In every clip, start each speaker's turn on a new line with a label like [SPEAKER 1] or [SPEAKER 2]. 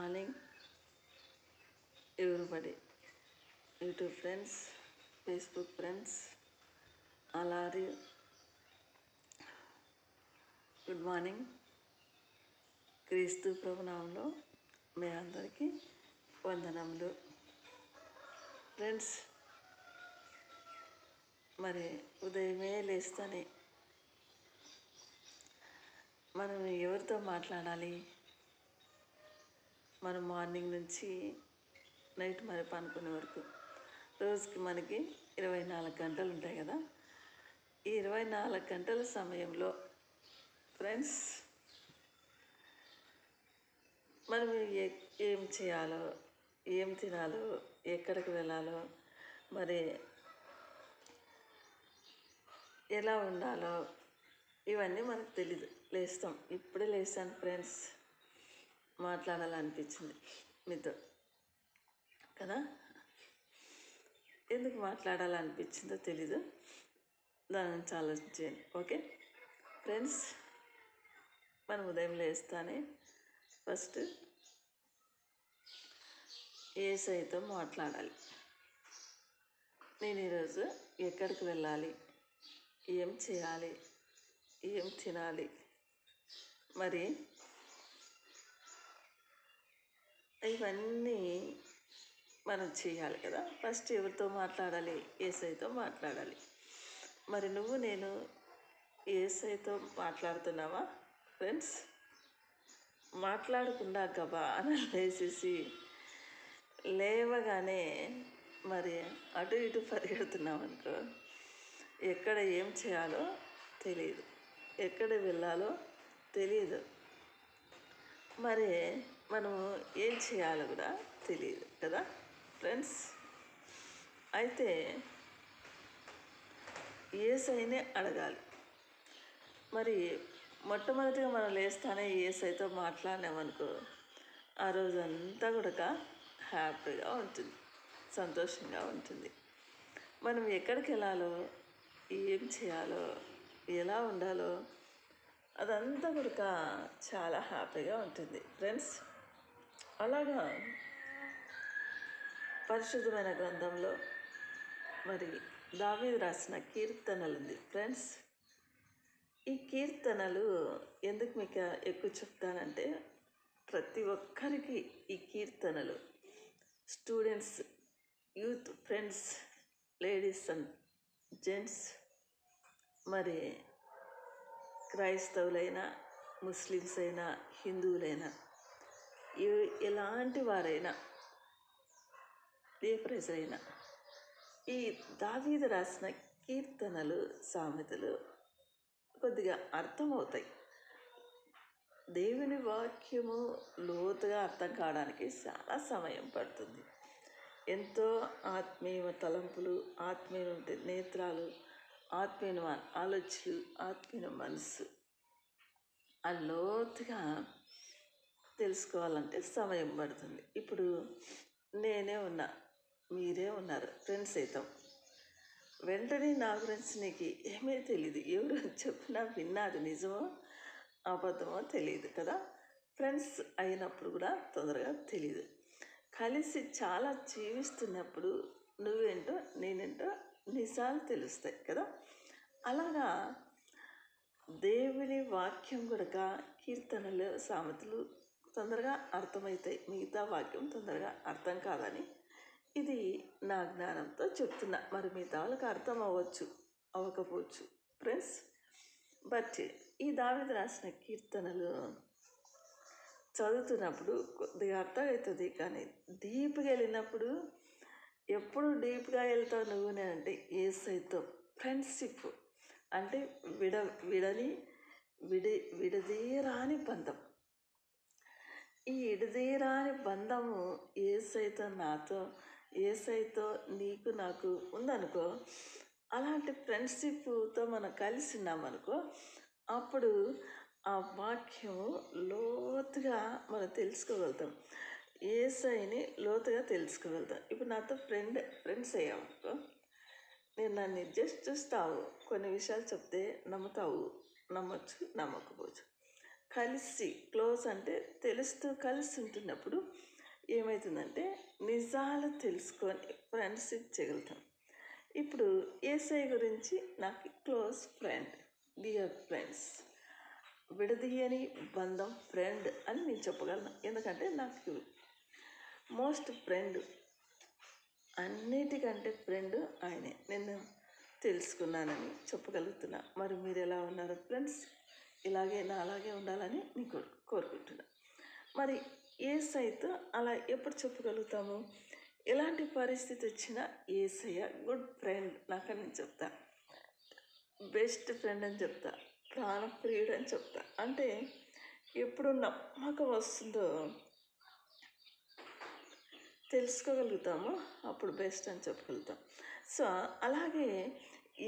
[SPEAKER 1] Morning everybody, YouTube friends, Facebook friends, all are you? Good morning. క్రీస్తు ప్రభునామంలో మీ అందరికీ వందనములు. Friends, మరి ఉదయమే లేస్తానే మనం ఎవరితో మాట్లాడాలి? మనం మార్నింగ్ నుంచి నైట్ మరి పనుకునే వరకు రోజుకి మనకి 24 గంటలు ఉంటాయి కదా. ఈ 24 గంటల సమయంలో ఫ్రెండ్స్, మనం ఏం చేయాలో, ఏం తినాలో, ఎక్కడికి వెళ్ళాలో, మరి ఎలా ఉండాలో ఇవన్నీ మనకు తెలీదు. లేస్తాం, ఇప్పుడే లేస్తాను ఫ్రెండ్స్, మాట్లాడాలనిపించింది మీతో కదా. ఎందుకు మాట్లాడాలనిపించిందో తెలీదు, దాని గురించి ఆలోచించేయండి. ఓకే ఫ్రెండ్స్, మనం ఉదయం లేస్తానే ఫస్ట్ యేసయ్యతో మాట్లాడాలి. నేను ఈరోజు ఎక్కడికి వెళ్ళాలి, ఏం చేయాలి, ఏం తినాలి, మరి ఇవన్నీ మనం చేయాలి కదా. ఫస్ట్ ఎవరితో మాట్లాడాలి? యేసయ్యతో మాట్లాడాలి. మరి నువ్వు నేను యేసయ్యతో మాట్లాడుతున్నావా ఫ్రెండ్స్? మాట్లాడకుండా గబా అని లేచేసి లేవగానే మరి అటు ఇటు పరిగెడుతున్నాం అనుకో, ఎక్కడ ఏం చేయాలో తెలియదు, ఎక్కడ వెళ్ళాలో తెలియదు, మరి మనము ఏం చేయాలో కూడా తెలియదు కదా ఫ్రెండ్స్. అయితే యేసయ్యనే అడగాలి. మరి మొట్టమొదటిగా మనం లేస్తానే యేసయ్యతో మాట్లాడినామనుకో, ఆ రోజంతా కూడా హ్యాపీగా ఉంటుంది, సంతోషంగా ఉంటుంది. మనం ఎక్కడికి వెళ్ళాలో, ఏం చేయాలో, ఎలా ఉండాలో అదంతా కూడా చాలా హ్యాపీగా ఉంటుంది ఫ్రెండ్స్. అలాగా పరిశుద్ధమైన గ్రంథంలో మరి దావీదు రాసిన కీర్తనలు ఉంది ఫ్రెండ్స్. ఈ కీర్తనలు ఎందుకు మీకు ఎక్కువ చెప్తానంటే, ప్రతి ఒక్కరికి ఈ కీర్తనలు, students, youth friends, ladies and gents, మరి క్రైస్తవులైనా, ముస్లిమ్స్ అయినా, హిందువులైనా, ఎలాంటి వారైనా, ఏ ప్రజలైనా ఈ దావీదు రాసిన కీర్తనలు, సామెతలు కొద్దిగా అర్థమవుతాయి. దేవుని వాక్యము లోతుగా అర్థం కావడానికి చాలా సమయం పడుతుంది. ఎంతో ఆత్మీయ తలంపులు, ఆత్మీయ నేత్రాలు, ఆత్మీయ ఆలోచనలు, ఆత్మీయ మనసు ఆ లోతుగా తెలుసుకోవాలంటే సమయం పడుతుంది. ఇప్పుడు నేనే ఉన్నా, మీరే ఉన్నారు ఫ్రెండ్స్. అవుతాం వెంటనే నా గురించి నీకు ఏమీ తెలియదు, ఎవరు చెప్పినా విన్నా అది నిజమో అబద్ధమో తెలియదు కదా. ఫ్రెండ్స్ అయినప్పుడు కూడా తొందరగా తెలియదు. కలిసి చాలా జీవిస్తున్నప్పుడు నువ్వేంటో నేనేంటో నిజాలు తెలుస్తాయి కదా. అలాగా దేవుని వాక్యం కూడా, కీర్తనలు, సామెతలు తొందరగా అర్థమవుతాయి, మిగతా వాక్యం తొందరగా అర్థం కాదని ఇది నా జ్ఞానంతో చెప్తున్నా. మరి మిగతా వాళ్ళకి అర్థం అవ్వచ్చు, అవ్వకపోవచ్చు ఫ్రెండ్స్. బట్ ఈ దావీదు రాసిన కీర్తనలు చదువుతున్నప్పుడు కొద్దిగా అర్థమవుతుంది, కానీ డీప్గా వెళ్ళినప్పుడు, ఎప్పుడు డీప్గా వెళ్తావు నువ్వు అంటే యేసయ్యతో ఫ్రెండ్షిప్ అంటే విడదీరాని బంధం. ఈ విడదీరాని బంధము యేసయ్యతో నాతో, యేసయ్యతో నీకు నాకు ఉందనుకో, అలాంటి ఫ్రెండ్షిప్తో మనం కలిసి ఉన్నామనుకో, అప్పుడు ఆ వాక్యము లోతుగా మనం తెలుసుకోగలుగుతాం, యేసయ్యని లోతుగా తెలుసుకోగలుగుతాం. ఇప్పుడు నాతో ఫ్రెండ్స్ అయ్యామనుకో, నేను నన్ను జస్ట్ చూస్తావు, కొన్ని విషయాలు చెప్తే నమ్ముతావు, నమ్మచ్చు, నమ్మకపోవచ్చు. కలిసి క్లోజ్ అంటే తెలుస్తూ కలిసి ఉంటున్నప్పుడు ఏమవుతుందంటే నిజాలు తెలుసుకొని ఫ్రెండ్షిప్ చేయగలుగుతాం. ఇప్పుడు యేసయ్య గురించి నాకు క్లోజ్ ఫ్రెండ్, డియర్ ఫ్రెండ్స్, విడదీయని బంధం ఫ్రెండ్ అని నేను చెప్పగలను. ఎందుకంటే నాకు మోస్ట్ ఫ్రెండ్, అన్నిటికంటే ఫ్రెండ్ ఆయనే. నేను తెలుసుకున్నానని చెప్పగలుగుతున్నా. మరి మీరు ఎలా ఉన్నారు ఫ్రెండ్స్? ఇలాగే నా అలాగే ఉండాలని నీకు కోరుకుంటున్నా. మరి యేసయ్యతో అలా ఎప్పుడు చెప్పగలుగుతాము? ఎలాంటి పరిస్థితి వచ్చినా యేసయ్య గుడ్ ఫ్రెండ్ నాకని నేను చెప్తా, బెస్ట్ ఫ్రెండ్ అని చెప్తా, ప్రాణప్రియుడు అని చెప్తా. అంటే ఎప్పుడు నమ్మకం వస్తుందో తెలుసుకోగలుగుతాము, అప్పుడు బెస్ట్ అని చెప్పగలుగుతాం. సో అలాగే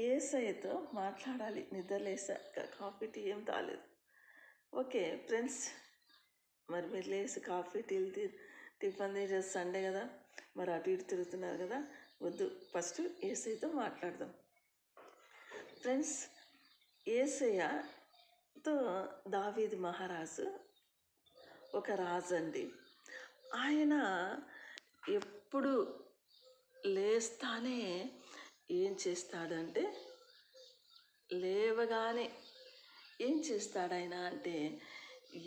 [SPEAKER 1] యేసయ్యతో మాట్లాడాలి. నిద్రలేసాక కాఫీ టీ ఏం తాలేదు. ఓకే ఫ్రెండ్స్, మరి మీరు లేసి కాఫీ టీలు టిఫిన్ ఈరోజు సండే కదా, మరి అటు ఇటు తిరుగుతున్నారు కదా, వద్దు, ఫస్ట్ యేసయ్యతో మాట్లాడదాం. ఫ్రెండ్స్, యేసయ్యతో దావీదు మహారాజు ఒక రాజు అండి. ఆయన ఎప్పుడు లేస్తానే ఏం చేస్తాడంటే, లేవగానే ఏం చేస్తాడు ఆయన అంటే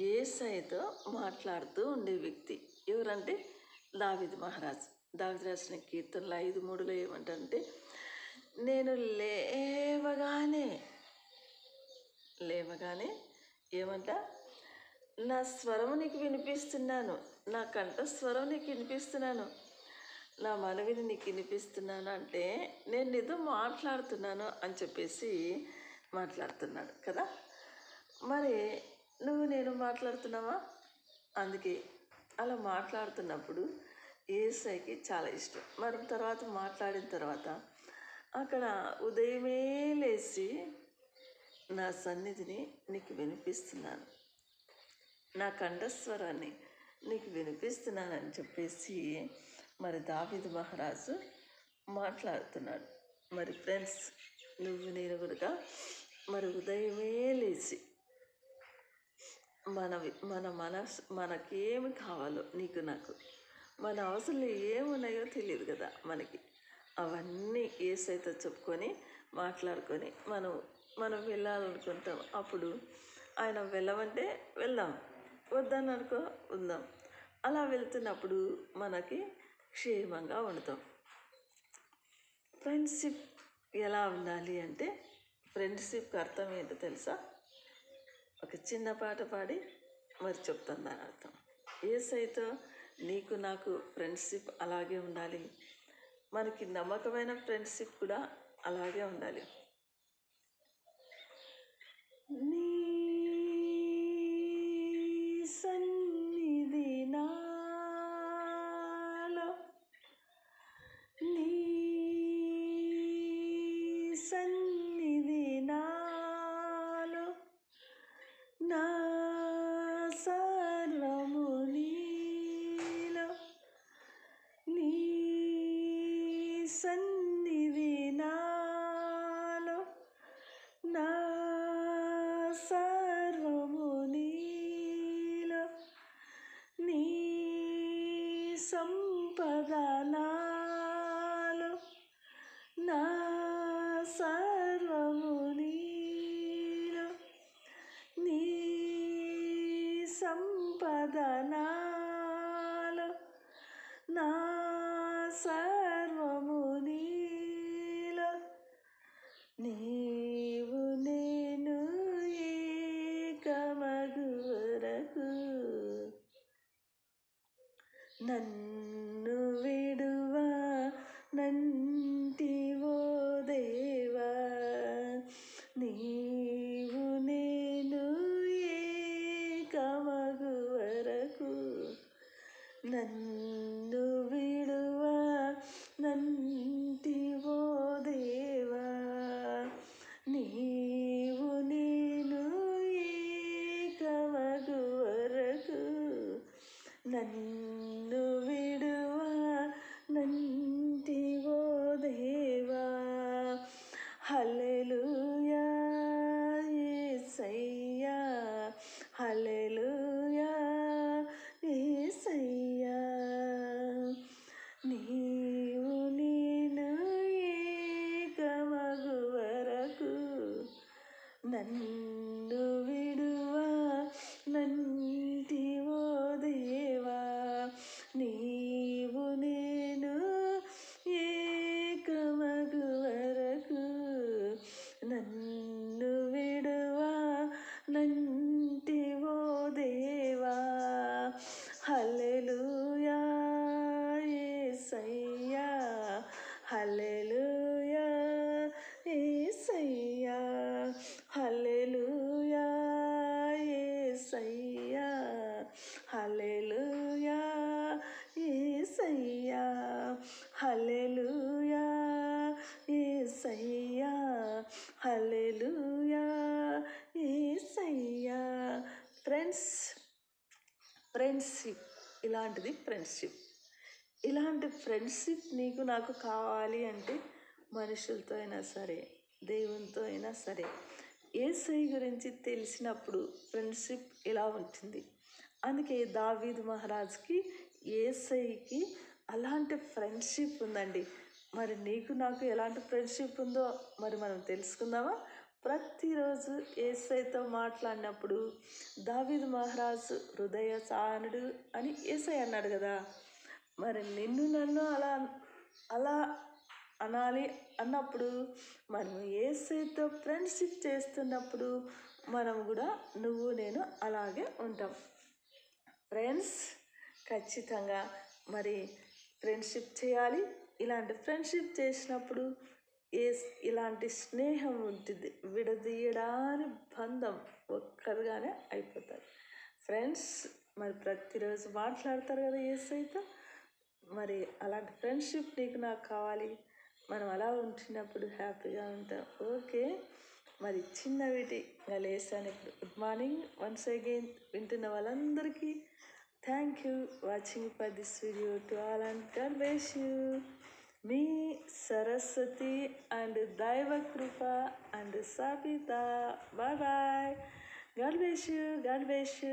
[SPEAKER 1] యేసయ్యతో మాట్లాడుతూ ఉండే వ్యక్తి. ఎవరంటే దావీదు మహారాజు. దావీదు రాసిన కీర్తనలు 5:3 ఏమంటారంటే, నేను లేవగానే ఏమంట, నా స్వరం నీకు వినిపిస్తున్నాను, నా కంఠస్వరం నీకు వినిపిస్తున్నాను, నా మనవిని నీకు వినిపిస్తున్నాను అంటే నేను నీతో మాట్లాడుతున్నాను అని చెప్పేసి మాట్లాడుతున్నాడు కదా. మరి నేను మాట్లాడుతున్నావా? అందుకే అలా మాట్లాడుతున్నప్పుడు యేసయ్యకి చాలా ఇష్టం. మరి తర్వాత మాట్లాడిన తర్వాత అక్కడ ఉదయమే లేచి నా సన్నిధిని నీకు వినిపిస్తున్నాను, నా కంఠస్వరాన్ని నీకు వినిపిస్తున్నానని చెప్పేసి మరి దావీదు మహారాజు మాట్లాడుతున్నాడు. మరి ఫ్రెండ్స్, నేను కూడా మరి ఉదయమే లేచి మన మనసు మనకేమి కావాలో నీకు నాకు, మన అవసరాలు ఏమున్నాయో తెలియదు కదా మనకి, అవన్నీ యేసయ్యతో చెప్పుకొని మాట్లాడుకొని మనం వెళ్ళాలనుకుంటాం. అప్పుడు ఆయన వెళ్ళమంటే వెళ్దాం, వద్దని అనుకో ఉందాం. అలా వెళ్తున్నప్పుడు మనకి క్షేమంగా ఉంటాం. ఫ్రెండ్షిప్ ఎలా ఉండాలి అంటే, ఫ్రెండ్షిప్కి అర్థం ఏంటో తెలుసా? ఒక చిన్న పాట పాడి మరి చెప్తాను దాని అర్థం. యేసయ్యతో నీకు నాకు ఫ్రెండ్షిప్ అలాగే ఉండాలి, మనకి నమ్మకమైన ఫ్రెండ్షిప్ కూడా అలాగే ఉండాలి. నీ సన్నిధి నాలో, నీ సన్నిధి నాలో, నా సర్వము నీలో, నీ సన్నిధి నాలో, నా సర్వము నీలో, నీ సంపద నాలో, నా సర్వము నీలో, నీ సంపద నాలో, నా సర్వము నీలో, నీవు నేను ఏకమగు వరకు నన్ను విడువా నంటివో దేవా, నీవు నేను ఏకమగు వరకు నన్ను విడువా నంటివో దేవా, నీవు నేను ఏకమగు వరకు నన్ను విడువా నంటివో దేవా. హల్లెలూయా యేసయ్యా, హల్లెలూయా ఫ్రెండ్స్ ఫ్రెండ్షిప్ ఇలాంటిది ఫ్రెండ్షిప్. ఇలాంటి ఫ్రెండ్షిప్ నీకు నాకు కావాలి అంటే మనుషులతో అయినా సరే, దేవునితో అయినా సరే, యేసయ్య గురించి తెలిసినప్పుడు ఫ్రెండ్షిప్ ఇలా ఉంటుంది. అందుకే దావీదు మహారాజుకి యేసయ్యకి అలాంటి ఫ్రెండ్షిప్ ఉందండి. మరి నీకు నాకు ఎలాంటి ఫ్రెండ్షిప్ ఉందో మరి మనం తెలుసుకుందామా? ప్రతిరోజు యేసయ్యతో మాట్లాడినప్పుడు దావీదు మహారాజు హృదయ సానుడు అని యేసయ్య అన్నాడు కదా. మరి నిన్ను నన్ను అలా అలా అనాలి అన్నప్పుడు మనం యేసయ్యతో ఫ్రెండ్షిప్ చేస్తున్నప్పుడు మనం కూడా నువ్వు నేను అలాగే ఉంటాం. ఫ్రెండ్స్ ఖచ్చితంగా మరి ఫ్రెండ్షిప్ చేయాలి. ఇలాంటి ఫ్రెండ్షిప్ చేసినప్పుడు ఇలాంటి స్నేహం ఉంటుంది. విడదీయడాని బంధం ఒక్కరుగానే అయిపోతారు. ఫ్రెండ్స్ మరి ప్రతిరోజు మాట్లాడతారు కదా యేసయ్యతో. మరి అలాంటి ఫ్రెండ్షిప్ నీకు నాకు కావాలి. మనం అలా ఉంటున్నప్పుడు హ్యాపీగా ఉంటాం. ఓకే, మరి చిన్న వీటిగా లేసాను ఇప్పుడు. Good morning once again. వింటున్న వాళ్ళందరికీ thank you watching for this video to all and god bless you. మీ సరస్వతి అండ్ దైవ కృప and Sabitha. Bye bye. God bless you. God bless you.